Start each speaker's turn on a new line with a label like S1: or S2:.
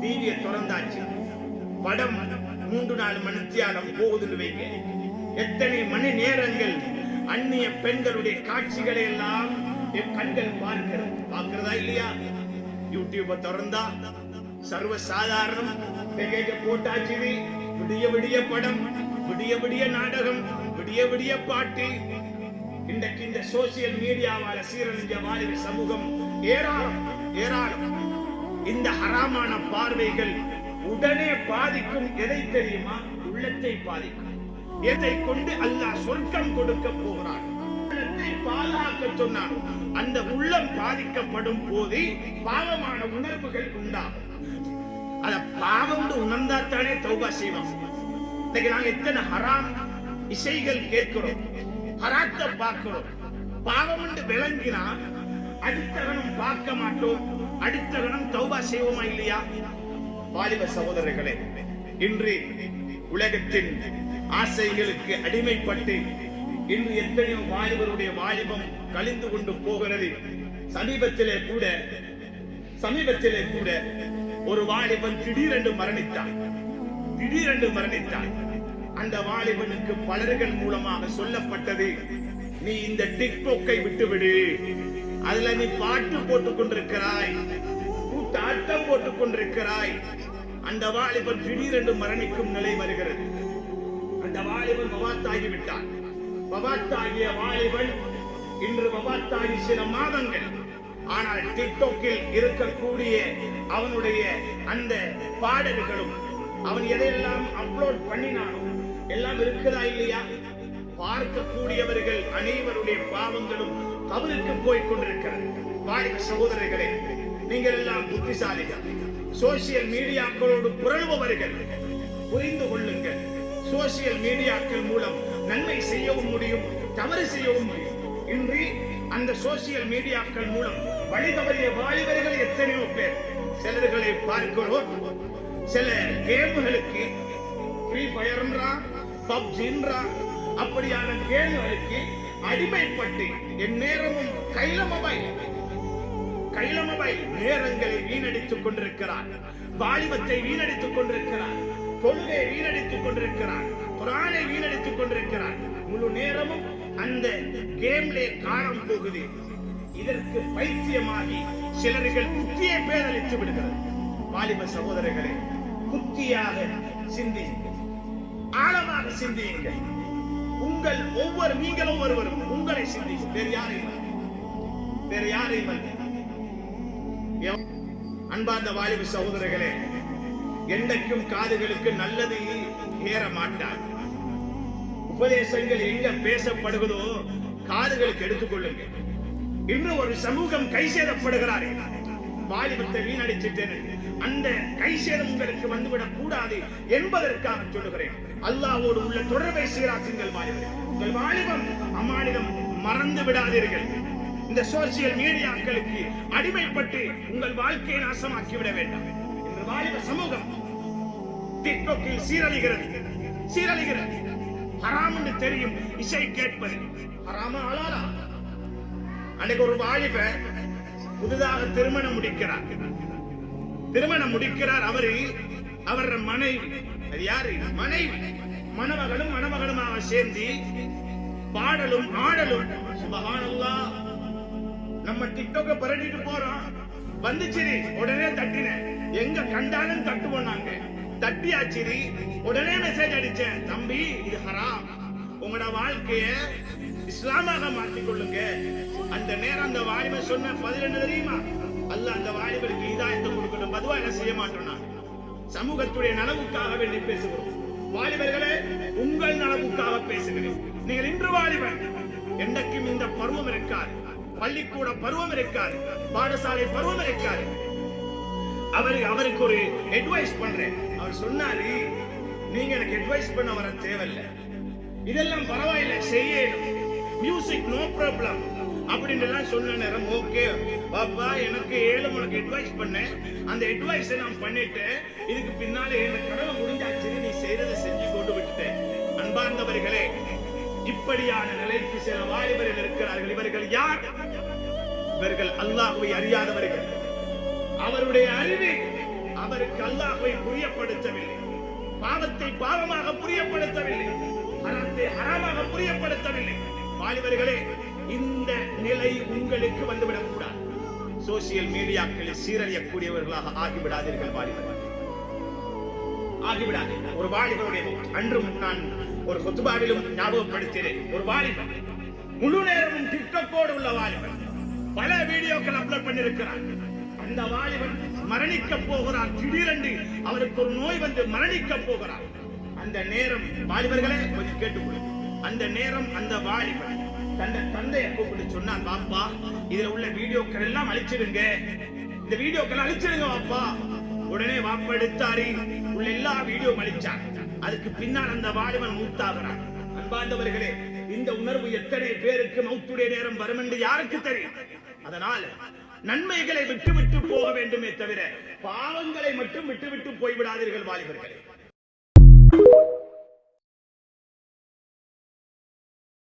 S1: டிவியை திறந்தாச்சு, படம் 3-4 மணித்தியாலம் போகுதுன்னு வைங்க. எத்தனை மணி நேரங்கள் அந்நிய பெண்களுடைய காட்சிகளை எல்லாம் என் கண்கள் பார்க்கிறதா இல்லையா? யூடியூபை திறந்தா சர்வ சாதாரணம் போட்டாச்சு. விடிய விடிய படம், விடிய விடிய நாடகம், விடிய விடிய பாட்டு. இன்றைக்கு இந்த சோசியல் மீடியாவால சீரழிஞ்ச வாலிப சமூகம் ஏராளம் ஏராளம். இந்த ஹராமான பார்வைகள் உடனே பாதிக்கும். எதை தெரியுமா? உள்ளத்தை பாதிக்கும். எதை கொண்டு அல்லாஹ் சொர்க்கம் கொடுக்க போகிறான், உள்ளத்தை பாதுகாக்க சொன்னான். அந்த உள்ளம் பாதிக்கப்படும் போது பாவமான உணர்வுகள் உண்டாகும். அத பாவம் உணர்ந்தாத்தானே தௌபா செய்வோம். இன்னைக்கு நாங்க எத்தனை ஹராம் இசைகள் கேட்கிறோம், ஹராத்தை பார்க்கிறோம். பாவம் என்று விளங்கினா அடுத்த கணம் பார்க்க மாட்டோம், அடுத்த கணம் தௌபா செய்வோமா இல்லையா? வாலிப சகோதரர்களே, இன்று உலகத்தின் ஆசைகளுக்கு அடிமைப்பட்டு இன்று எத்தனையோ வாலிபருடைய வாலிபம் கழிந்து கொண்டு போகிறது. சமீபத்திலே கூட ஒரு வாலிபன் திடீரென்று மரணித்தான். அந்த வாலிபனுக்கு பலர்கள் மூலமாக சொல்லப்பட்டது, நீ இந்த டிக்டாக்கை விட்டுவிடு, அதுல நீ பாட்டு போட்டுக் கொண்டிருக்கிறாய், கூட்டாட்டம் போட்டுக் கொண்டிருக்கிறாய். அந்த வாலிபன் திடீரென்று மரணிக்கும் நிலை வருகிறது. அந்த வாலிபன் வபாத்தாகி விட்டான். வபாத்தாகிய வாலிபன் இன்று வபாத்தாகி சில மாதங்கள். ஆனால் டிக்டாக்கில் இருக்கக்கூடிய அவனுடைய அந்த பாடல்களும் அவன் எதையெல்லாம் அப்லோட் பண்ணினானோ எல்லாம் இருக்குதா இல்லையா? பார்க்கக்கூடியவர்கள் அனைவருடைய பாவங்களும் கபருக்கு போய் கொண்டிருக்கிறது. வாலிப சகோதரர்களே, நீங்கள் எல்லாம் புத்திசாலிகள், சோசியல் மீடியாக்களோடு புரளுபவர்கள், புரிந்து கொள்ளுங்கள். சோசியல் மீடியாக்கள் மூலம் நன்மை செய்யவும் முடியும், தவறு செய்யவும் முடியும். இன்று அந்த சோசியல் மீடியாக்கள் மூலம் வழி தவறிய வாலிபர்கள் எத்தனையோ பேர். சிலர்களை பார்க்கிறோம், சில கேம்களுக்கு ஃப்ரீ ஃபயர்ன்றா, பப்ஜின்றா, அப்படியான கேம்களுக்கு அடிமைப்பட்டு என் நேரமும் கையில மொபைல் நேரங்களை வீணடித்துக் கொண்டிருக்கிறார். வாலிபத்தை வீணடித்துக் கொண்டிருக்கிறார். தொழுகை வீணடித்துக் கொண்டிருக்கிறார். குர்ஆனை வீணடித்துக் கொண்டிருக்கிறார். முழு நேரமும் அந்த கேம்லே காலம் போகுது. இதற்கு பைத்தியமாகி சிலர்கள் புத்தியை பேரழித்து விடுகிறது. வாலிப சகோதரர்களே, புத்தியாக சிந்தியுங்கள், ஆழமாக சிந்தியுங்கள். நீங்களும் ஒருவரும் உங்களை சிந்தியுங்கள். வேறு யாரையும் அன்பார்ந்த வாலிப சகோதரர்களே, என்றைக்கும் காதுகளுக்கு நல்லது ஏற மாட்டார். உபதேசங்கள் எங்க பேசப்படுகிறதோ காதுகளுக்கு எடுத்துக்கொள்ளுங்க. இன்னும் ஒரு சமூகம் கை சேதப்படுகிறாரே, வாலிபத்தை வீணடிச்சிட்டேன், அந்த கை சேதம் உங்களுக்கு வந்துவிடக் கூடாது என்பதற்காக சொல்லுகிறேன். அல்லாஹ்வோடு உள்ள தொடர்பை சீராக்குங்கள். உங்கள் வாலிபம் அம்மானிடம் மறந்து விடாதீர்கள். இந்த சோசியல் மீடியாக்களுக்கு அடிமைப்பட்டு உங்கள் வாழ்க்கையை நாசமாக்கி விட வேண்டாம். இந்த வாலிப சமூகம் டிக்டாக்கில் சீரழிகிறது. ஹராம் என்று தெரியும், இசை கேட்பது ஹராமா ஹலாலா? அன்னைக்கு ஒரு வாலிப புதிதாக திருமணம் முடிக்கிறார். அவர் மனைவி, மணமகளுமாக சேர்ந்து பாடலும் ஆடலும். சுப்ஹானல்லாஹ், நம்ம டிக்டாக்க பரட்டிட்டு போறோம், வந்துச்சு உடனே தட்டின, எங்க கண்டாலும் தட்டுவோம். நாங்க தட்டியாச்சிரி, உடனே மெசேஜ் அடிச்சேன், தம்பி இது ஹராம், உங்களோட வாழ்க்கைய இஸ்லாமாக மாற்றிக்கொள்ளுங்க. அந்த நேரம் அந்த வாலிபர் சொன்ன பதில் என்ன தெரியுமா? அல்லாஹ் அந்த வாலிபருக்கு ஹிதாயத்தை கொடுக்கணும், பதுவா என்ன செய்ய மாட்டோம். நான் சமூகத்துடைய நலவுக்காக வேண்டி பேசுகிறோம். வாலிபர்களே, உங்கள் நலவுக்காக பேசுகிறேன். நீங்கள் இன்று வாலிபர், என்றைக்கும் இந்த பருவம் இருக்காது, பள்ளிக்கூட பருவம் இருக்காது, பாடசாலை பருவம் இருக்காது. அவருக்கு ஒரு அட்வைஸ் பண்றேன். அவர் சொன்னாரு, நீங்க எனக்கு அட்வைஸ் பண்ண வர தேவையில்லை, இதெல்லாம் பரவாயில்ல, செய்யணும், மியூசிக் நோ ப்ராப்ளம் அப்படின்னு எல்லாம் சொன்ன நேரம், ஓகே பாப்பா, எனக்கு உனக்கு அட்வைஸ் பண்ணேன், அந்த அட்வைஸை நான் பண்ணிட்டேன், இதுக்கு பின்னாலே எனக்கு கடமை முடிஞ்சாச்சு, நீ செய்யறதை செஞ்சு கொண்டு விட்டுட்டேன். அன்பார்ந்தவர்களே, இப்படியான நிலைக்கு சில வாலிபர்கள் இருக்கிறார்கள். இவர்கள் யார்? இவர்கள் அல்லாஹ்வை அறியாதவர்கள். அவருடைய அறிவு அவருக்கு அல்லாஹ்வை புரியப்படுத்தவில்லை, பாவத்தை பாவமாக புரியப்படுத்தவில்லை, ஹராத்தை ஹராமாக புரியப்படுத்தவில்லை. வாலிபர்களே, இந்த நிலை உங்களுக்கு வந்துவிடக் கூடாது. சோசியல் மீடியாக்களில் சீரழியக்கூடியவர்களாக ஆகிவிடாதீர்கள் வாலிபர்கள், ஆகிவிடாதீர்கள். ஒரு வாலிபருடைய அன்றும் நான் ஒரு குத்பாவிலும் ஞாபகப்படுத்தினேன். ஒரு வாலிபன் முழு நேரமும் டிக்டாக்கோடு உள்ள வாலிபன் பல வீடியோக்கள் அப்லோட் பண்ணியிருக்கிறார். அந்த வாலிபன் மரணிக்க போகிறார். திடீரென்று அவருக்கு ஒரு நோய் வந்து மரணிக்க போகிறார். அந்த நேரம் வாலிபர்களே கொஞ்சம் கேட்டுக்கொள்ளுங்க. அந்த நேரம் அந்த வாலிபன் தன்னை தந்தையை கூப்பிட்டு சொன்னான், பாப்பா இதுல உள்ள வீடியோக்கள் எல்லாம் அழிச்சிடுங்க, இந்த வீடியோக்கள் அழிச்சிடுங்க வாப்பா. உடனே வாப்பா எடுத்தாரி உள்ள எல்லா வீடியோ அழிச்சார். அதுக்கு பின்னால் அந்த வாலிபன் மூத்தாகிறார். அன்பார்ந்தவர்களே, இந்த உணர்வு எத்தனை பேருக்கு மௌத்துடைய நேரம் வரும் என்று யாருக்கு தெரியும்? அதனால் நன்மைகளை விட்டு விட்டு போக வேண்டுமே தவிர பாவங்களை மட்டும் விட்டு விட்டு போய்விடாதீர்கள் வாலிபர்களே.